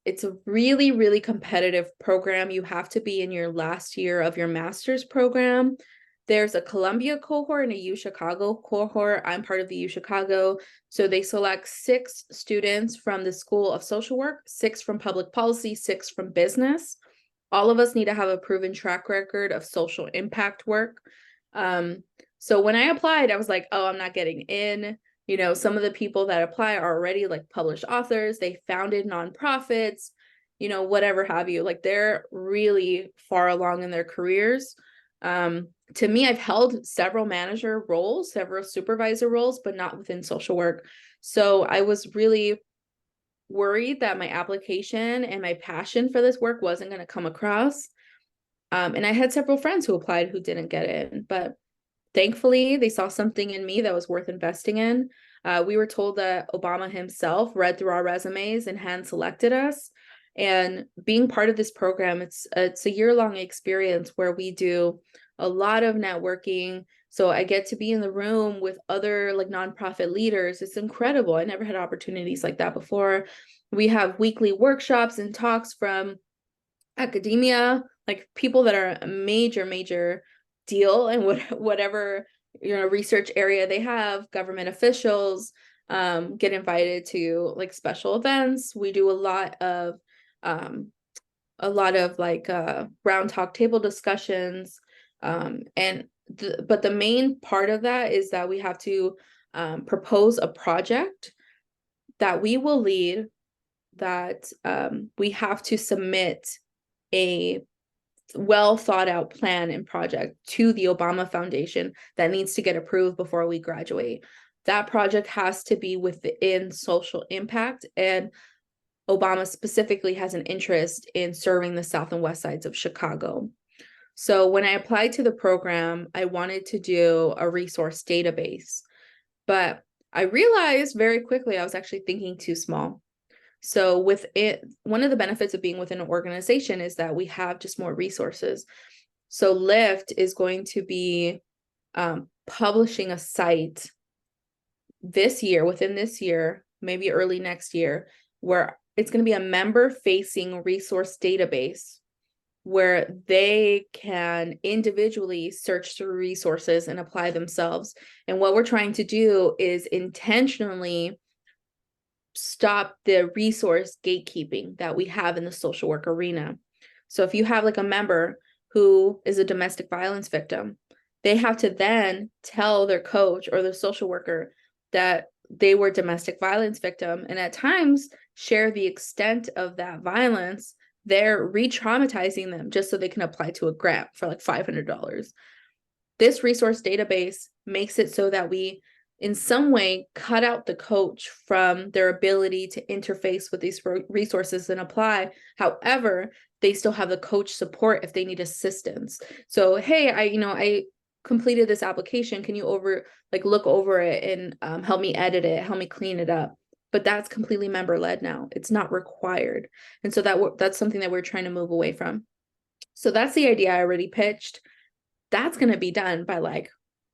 It's a really, really competitive program. You have to be in your last year of your master's program There's a Columbia cohort and a U Chicago cohort. I'm part of the U Chicago. So they select 6 students from the School of Social Work, 6 from Public Policy, 6 from Business. All of us need to have a proven track record of social impact work. So when I applied, I was like, oh, I'm not getting in. You know, some of the people that apply are already like published authors. They founded nonprofits, you know, whatever have you. Like they're really far along in their careers. To me, I've held several manager roles, several supervisor roles, but not within social work. So I was really worried that my application and my passion for this work wasn't going to come across. And I had several friends who applied who didn't get in, but thankfully they saw something in me that was worth investing in. We were told that Obama himself read through our resumes and hand selected us. And being part of this program, it's a year-long experience where we do a lot of networking. So I get to be in the room with other like nonprofit leaders. It's incredible. I never had opportunities like that before. We have weekly workshops and talks from academia, like people that are a major deal in whatever, you know, research area they have. Government officials get invited to like special events. We do a lot of like round talk table discussions, but the main part of that is that we have to propose a project that we will lead, that we have to submit a well thought out plan and project to the Obama Foundation that needs to get approved before we graduate. That project has to be within social impact, and Obama specifically has an interest in serving the South and West sides of Chicago. So when I applied to the program, I wanted to do a resource database, but I realized very quickly I was actually thinking too small. So with it, one of the benefits of being within an organization is that we have just more resources. So Lyft is going to be publishing a site this year, within this year, maybe early next year, where it's going to be a member-facing resource database where they can individually search through resources and apply themselves. And what we're trying to do is intentionally stop the resource gatekeeping that we have in the social work arena. So if you have like a member who is a domestic violence victim, they have to then tell their coach or their social worker that they were domestic violence victim, and at times share the extent of that violence. They're re-traumatizing them just so they can apply to a grant for like $500. This resource database makes it so that we in some way cut out the coach from their ability to interface with these resources and apply. However, they still have the coach support if they need assistance. So, hey, I completed this application. Can you look over it and help me edit it, help me clean it up? But that's completely member-led now. It's not required. And so that's something that we're trying to move away from. So that's the idea I already pitched. That's going to be done by like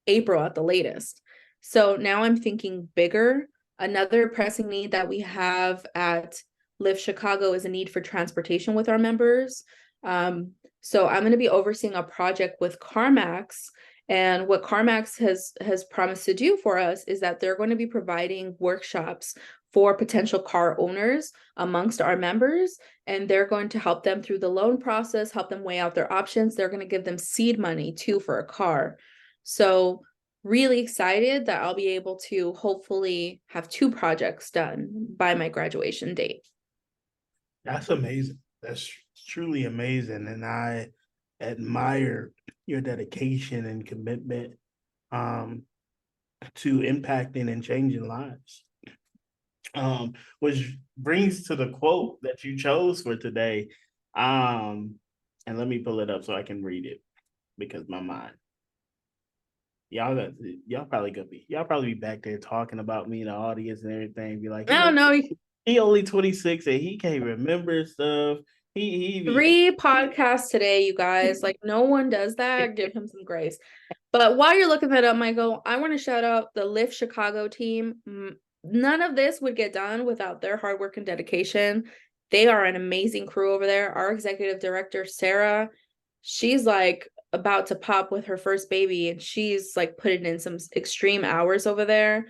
April at the latest. So now I'm thinking bigger. Another pressing need that we have at Live Chicago is a need for transportation with our members. So I'm going to be overseeing a project with CarMax. And what CarMax has promised to do for us is that they're going to be providing workshops for potential car owners amongst our members. And they're going to help them through the loan process, help them weigh out their options. They're going to give them seed money too for a car. So really excited that I'll be able to hopefully have 2 projects done by my graduation date. That's amazing. That's truly amazing. And I admire your dedication and commitment to impacting and changing lives. Which brings to the quote that you chose for today. And let me pull it up so I can read it because my mind. Y'all probably be back there talking about me in the audience and everything. Be like, I don't know. He only 26 and he can't remember stuff. He 3 podcasts today, you guys. Like no one does that. Give him some grace. But while you're looking that up, Michael, I want to shout out the Lift Chicago team. None of this would get done without their hard work and dedication. They are an amazing crew over there. Our executive director, Sarah, she's like about to pop with her first baby, and she's like putting in some extreme hours over there.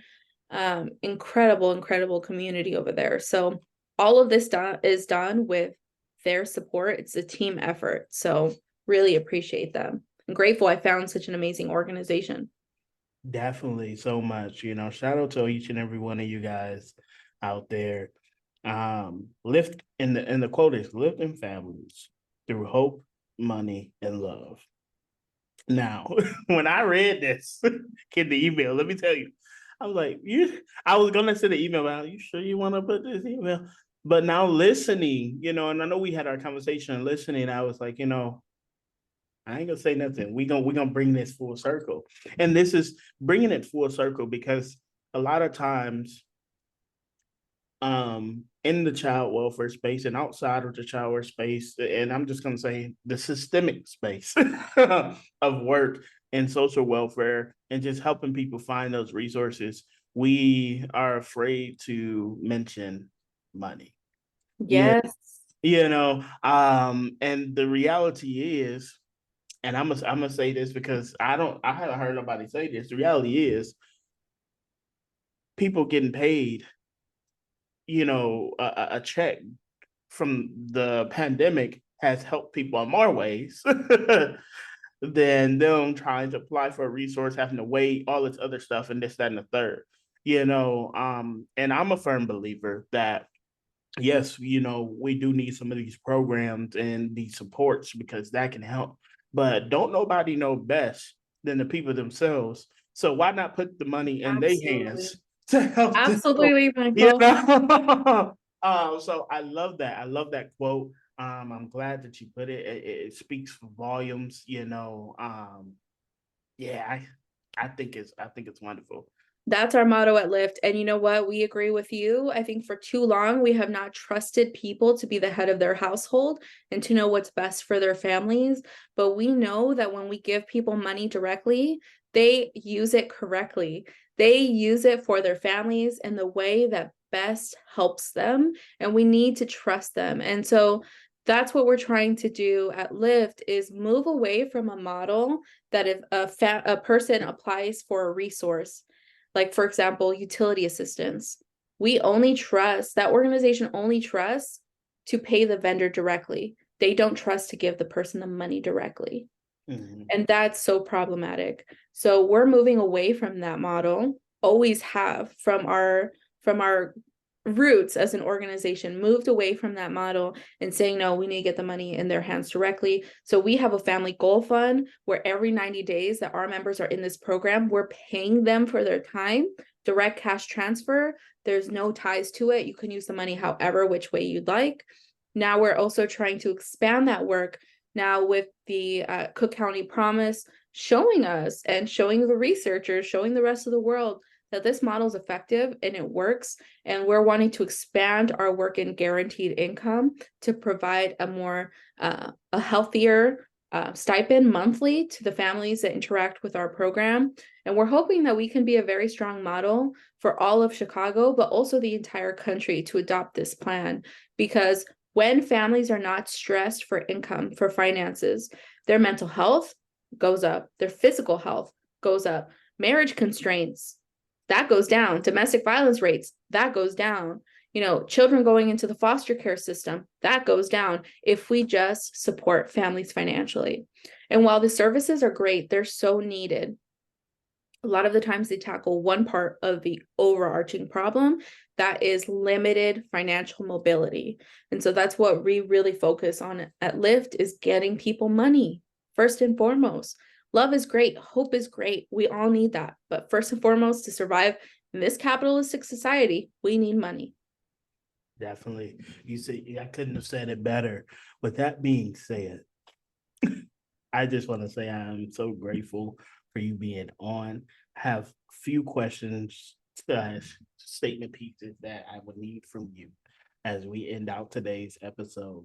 Incredible community over there. So all of this is done with their support. It's a team effort. So really appreciate them. I'm grateful I found such an amazing organization. Definitely so much. Shout out to each and every one of you guys out there. Lift in the quote is lifting families through hope, money, and love. Now, when I read this in the email, let me tell you, I was like, I was gonna send an email out. You sure you want to put this email? But now listening, and I know we had our conversation listening, I was like, I ain't gonna say nothing. We gonna bring this full circle. And this is bringing it full circle because a lot of times in the child welfare space and outside of the child welfare space, and I'm just gonna say the systemic space of work and social welfare and just helping people find those resources, we are afraid to mention money. Yeah, Yes. and the reality is, and I'm gonna say this because I haven't heard nobody say this. The reality is people getting paid, a check from the pandemic has helped people in more ways than them trying to apply for a resource, having to wait, all this other stuff, and this, that, and the third. And I'm a firm believer that yes, we do need some of these programs and these supports because that can help. But don't nobody know best than the people themselves. So why not put the money in their Absolutely. hands to help them? Absolutely, You Michael. know? So I love that. I love that quote. I'm glad that you put it. It speaks for volumes. Yeah, I think it's wonderful. That's our motto at Lyft. And you know what? We agree with you. I think for too long, we have not trusted people to be the head of their household and to know what's best for their families. But we know that when we give people money directly, they use it correctly. They use it for their families in the way that best helps them. And we need to trust them. And so that's what we're trying to do at Lyft is move away from a model that if a person applies for a resource, like for example, utility assistance. We only trust that organization only trusts to pay the vendor directly. They don't trust to give the person the money directly. Mhm. And that's so problematic. So we're moving away from that model, always have from our roots as an organization, moved away from that model and saying, no, we need to get the money in their hands directly. So we have a family goal fund where every 90 days that our members are in this program, we're paying them for their time, direct cash transfer. There's no ties to it. You can use the money however, which way you'd like. Now we're also trying to expand that work now with the Cook County Promise showing us and showing the researchers, showing the rest of the world that this model is effective and it works. And we're wanting to expand our work in guaranteed income to provide a healthier stipend monthly to the families that interact with our program. And we're hoping that we can be a very strong model for all of Chicago, but also the entire country to adopt this plan. Because when families are not stressed for income, for finances, their mental health goes up, their physical health goes up, marriage constraints, that goes down, domestic violence rates, that goes down, children going into the foster care system, that goes down if we just support families financially. And while the services are great, they're so needed. A lot of the times they tackle one part of the overarching problem that is limited financial mobility. And so that's what we really focus on at Lyft is getting people money first and foremost. Love is great. Hope is great. We all need that. But first and foremost, to survive in this capitalistic society, we need money. Definitely. You see, I couldn't have said it better. With that being said, I just want to say I'm so grateful for you being on. I have few questions, statement pieces that I would need from you as we end out today's episode.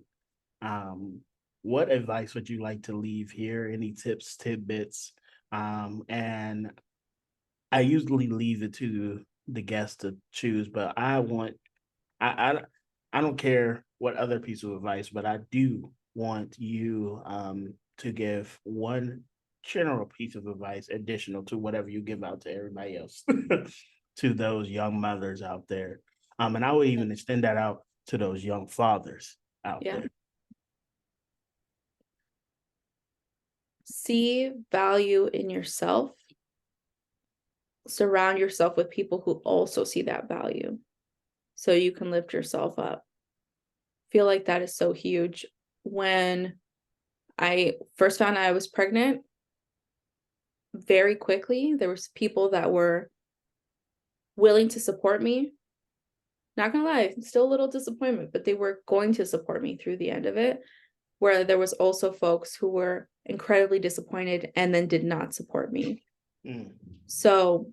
Um, what advice would you like to leave here? Any tips, tidbits? And I usually leave it to the guest to choose, but I I don't care what other piece of advice, but I do want you to give one general piece of advice additional to whatever you give out to everybody else, to those young mothers out there. And I would even extend that out to those young fathers out Yeah. there. See value in yourself. Surround yourself with people who also see that value so you can lift yourself up. Feel like that is so huge. When I first found out I was pregnant, very quickly, there was people that were willing to support me. Not gonna lie, still a little disappointment, but they were going to support me through the end of it. Where there was also folks who were incredibly disappointed and then did not support me. Mm. So,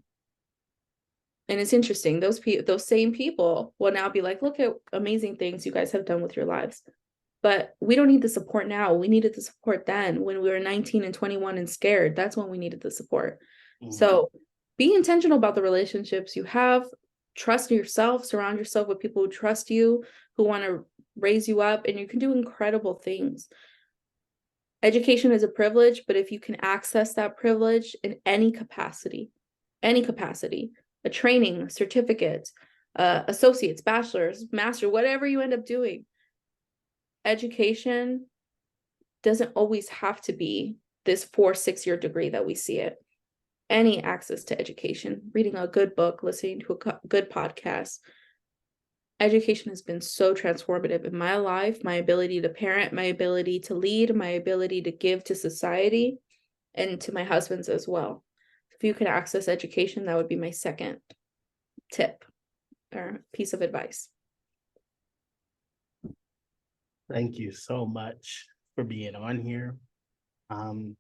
and it's interesting, those same people will now be like, look at amazing things you guys have done with your lives. But we don't need the support now. We needed the support then when we were 19 and 21 and scared. That's when we needed the support. Mm-hmm. So be intentional about the relationships you have. Trust yourself. Surround yourself with people who trust you, who want to raise you up, and you can do incredible things. Education is a privilege, but if you can access that privilege in any capacity, a training, a certificate, associates, bachelor's, master, whatever you end up doing, education doesn't always have to be this 4-6 year degree that we see it. Any access to education, reading a good book, listening to a good podcast. Education has been so transformative in my life, my ability to parent, my ability to lead, my ability to give to society, and to my husband's as well. If you can access education, that would be my second tip or piece of advice. Thank you so much for being on here. The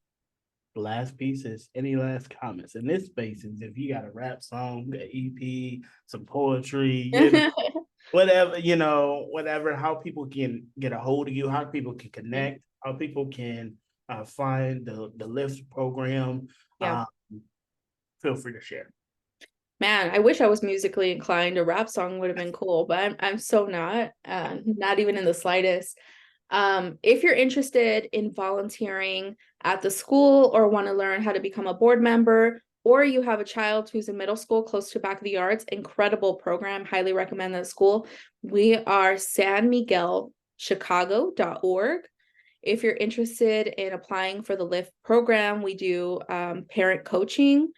last piece is any last comments. In this space is if you got a rap song, an EP, some poetry, whatever, how people can get a hold of you, how people can connect, how people can find the Lift program. Yeah. Feel free to share. Man, I wish I was musically inclined. A rap song would have been cool, but I'm so not even in the slightest. If you're interested in volunteering at the school or want to learn how to become a board member, or you have a child who's in middle school close to Back of the Yards, incredible program, highly recommend that school. We are San Miguel Chicago.org. If you're interested in applying for the Lift program, we do parent coaching.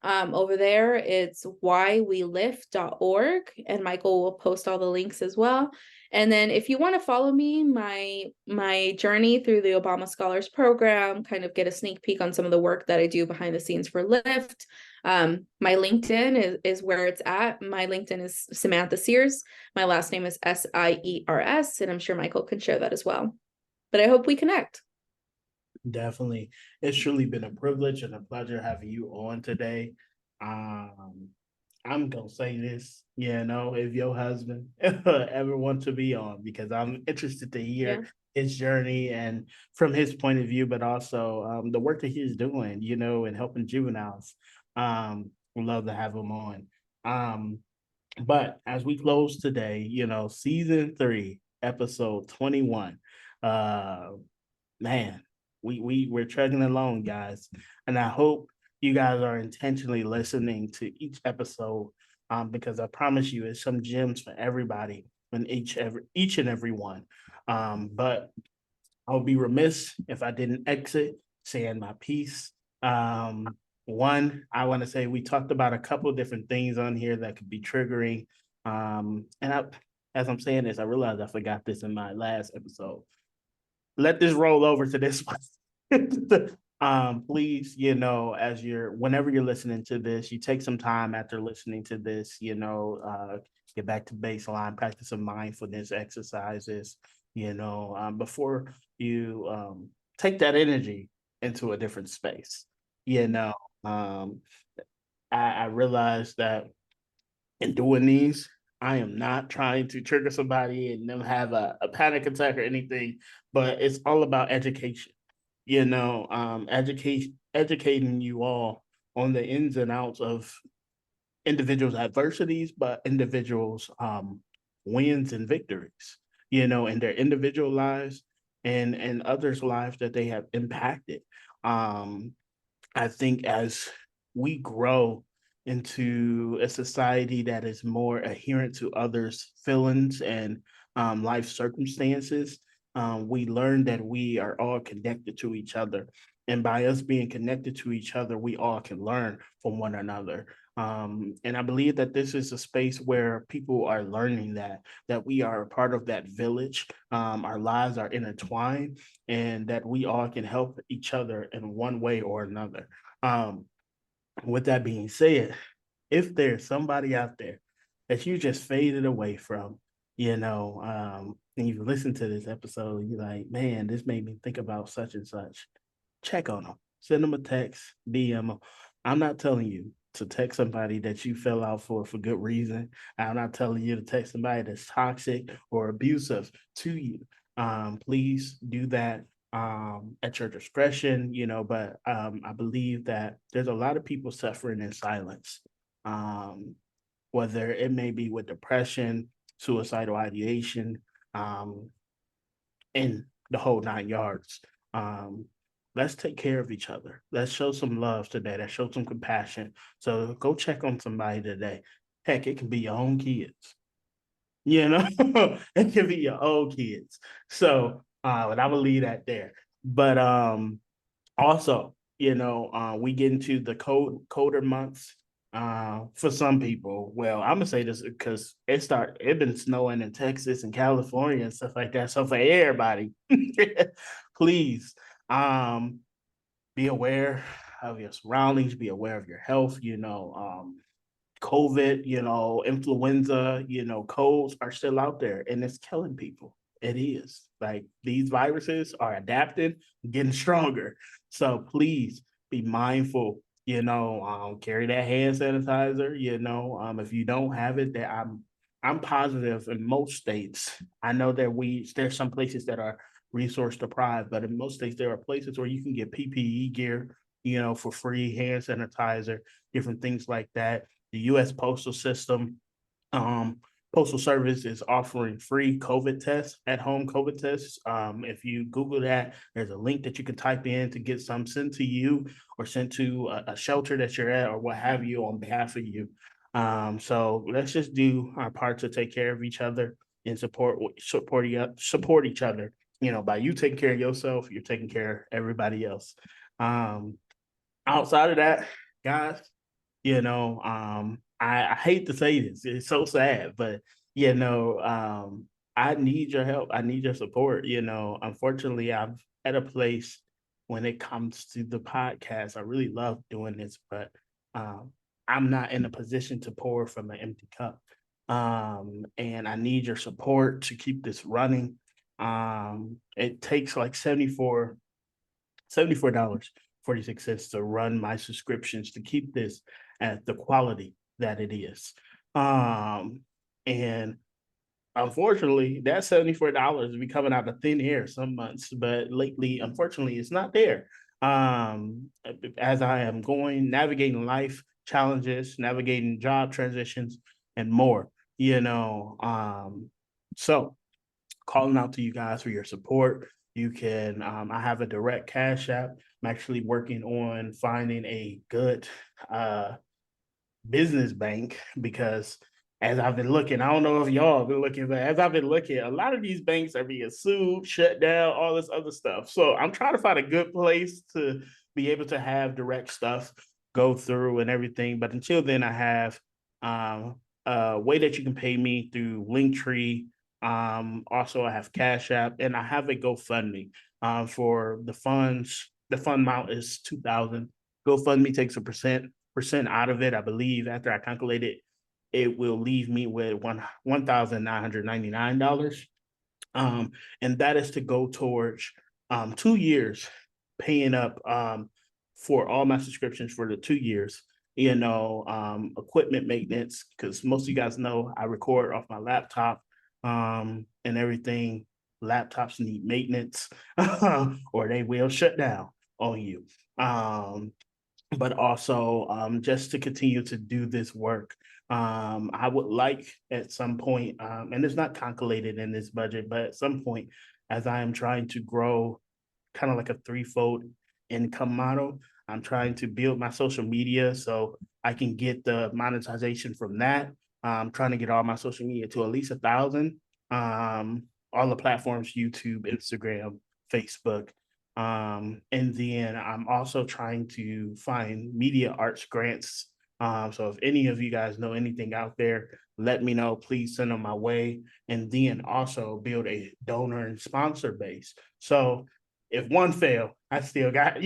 Over there, it's whywelift.org, and Michael will post all the links as well. And then if you want to follow me, my journey through the Obama Scholars Program, kind of get a sneak peek on some of the work that I do behind the scenes for Lift. My LinkedIn is where it's at. My LinkedIn is Samantha Siers. My last name is Siers, and I'm sure Michael can share that as well. But I hope we connect. Definitely. It's truly been a privilege and a pleasure having you on today. I'm gonna say this, if your husband ever wants to be on, because I'm interested to hear his journey and from his point of view, but also the work that he's doing, and helping juveniles. We'd love to have him on. But as we close today, season 3, episode 21, man, we're chugging along, guys, and I hope you guys are intentionally listening to each episode, because I promise you, it's some gems for everybody and each and every one. But I would be remiss if I didn't exit saying my piece. One, I want to say we talked about a couple of different things on here that could be triggering. As I'm saying this, I realized I forgot this in my last episode. Let this roll over to this one. Please, whenever you're listening to this, you take some time after listening to this, get back to baseline, practice some mindfulness exercises, before you take that energy into a different space. I realized that in doing these, I am not trying to trigger somebody and them have a panic attack or anything, but it's all about education. Educating you all on the ins and outs of individuals' adversities, but individuals' wins and victories, in their individual lives and others' lives that they have impacted. I think as we grow into a society that is more adherent to others' feelings and life circumstances, we learn that we are all connected to each other. And by us being connected to each other, we all can learn from one another. And I believe that this is a space where people are learning that we are a part of that village. Our lives are intertwined, and that we all can help each other in one way or another. Um, with that being said, if there's somebody out there that you just faded away from, and you listen to this episode, you're like, man, this made me think about such and such. Check on them, send them a text, DM them. I'm not telling you to text somebody that you fell out for good reason. I'm not telling you to text somebody that's toxic or abusive to you. Please do that at your discretion, but I believe that there's a lot of people suffering in silence, um, whether it may be with depression, suicidal ideation, um, and the whole 9 yards. Um, let's take care of each other. Let's show some love today. Let's show some compassion. So go check on somebody today. Heck, it can be your own kids. It can be your own kids. So, and I will leave that there. But also, we get into the colder months. For some people, well, I'm gonna say this because it been snowing in Texas and California and stuff like that. So for everybody, please, um, be aware of your surroundings, be aware of your health. COVID, influenza, colds are still out there and it's killing people. It is like these viruses are adapting, getting stronger. So please be mindful, carry that hand sanitizer, if you don't have it, that I'm positive in most states. I know that there's some places that are resource deprived, but in most states there are places where you can get PPE gear, for free, hand sanitizer, different things like that. The U.S. Postal System, um, Postal Service is offering free COVID tests, at home COVID tests. If you Google that, there's a link that you can type in to get some sent to you or sent to a shelter that you're at or what have you on behalf of you. So let's just do our part to take care of each other and support each other. By you taking care of yourself, you're taking care of everybody else. Um, outside of that, guys, I hate to say this, it's so sad, but I need your help. I need your support. Unfortunately, I'm at a place when it comes to the podcast. I really love doing this, but um, I'm not in a position to pour from an empty cup. And I need your support to keep this running. It takes like $74 $0.46 to run my subscriptions to keep this at the quality that it is. And unfortunately, that $74 will be coming out of thin air some months, but lately, unfortunately, it's not there. As I am navigating life challenges, navigating job transitions, and more, so calling out to you guys for your support. You can, I have a direct cash app. I'm actually working on finding a good business bank because as I've been looking, I don't know if y'all have been looking, but as I've been looking, a lot of these banks are being sued, shut down, all this other stuff. So I'm trying to find a good place to be able to have direct stuff go through and everything. But until then, I have a way that you can pay me through Linktree. Also, I have Cash App and I have a GoFundMe for the funds. The fund amount is 2,000. GoFundMe takes a percent out of it. I believe after I calculate it, it will leave me with $1,999. And that is to go towards 2 years paying up for all my subscriptions for the 2 years. Equipment maintenance, because most of you guys know I record off my laptop and everything. Laptops need maintenance or they will shut down on you. But also just to continue to do this work. I would like at some point, and it's not calculated in this budget, but at some point, as I am trying to grow kind of like a threefold income model, I'm trying to build my social media so I can get the monetization from that. I'm trying to get all my social media to at least 1,000. All the platforms, YouTube, Instagram, Facebook. And then I'm also trying to find media arts grants. So if any of you guys know anything out there, let me know. Please send them my way. And then also build a donor and sponsor base. So if one fail, I still got,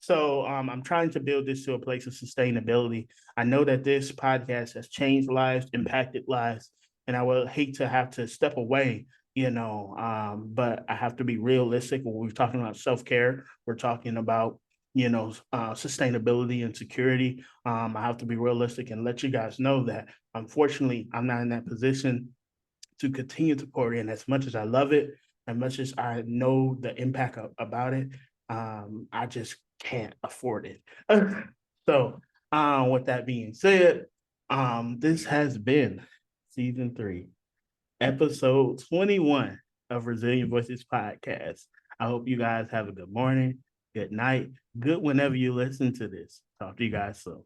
So I'm trying to build this to a place of sustainability. I know that this podcast has changed lives, impacted lives, and I would hate to have to step away, but I have to be realistic when we're talking about self-care. We're talking about, sustainability and security. I have to be realistic and let you guys know that unfortunately, I'm not in that position to continue to pour in as much as I love it, as much as I know the impact about it. I just can't afford it. So, with that being said, this has been season 3, episode 21 of Resilient Voices Podcast. I hope you guys have a good morning, good night, good whenever you listen to this. Talk to you guys soon.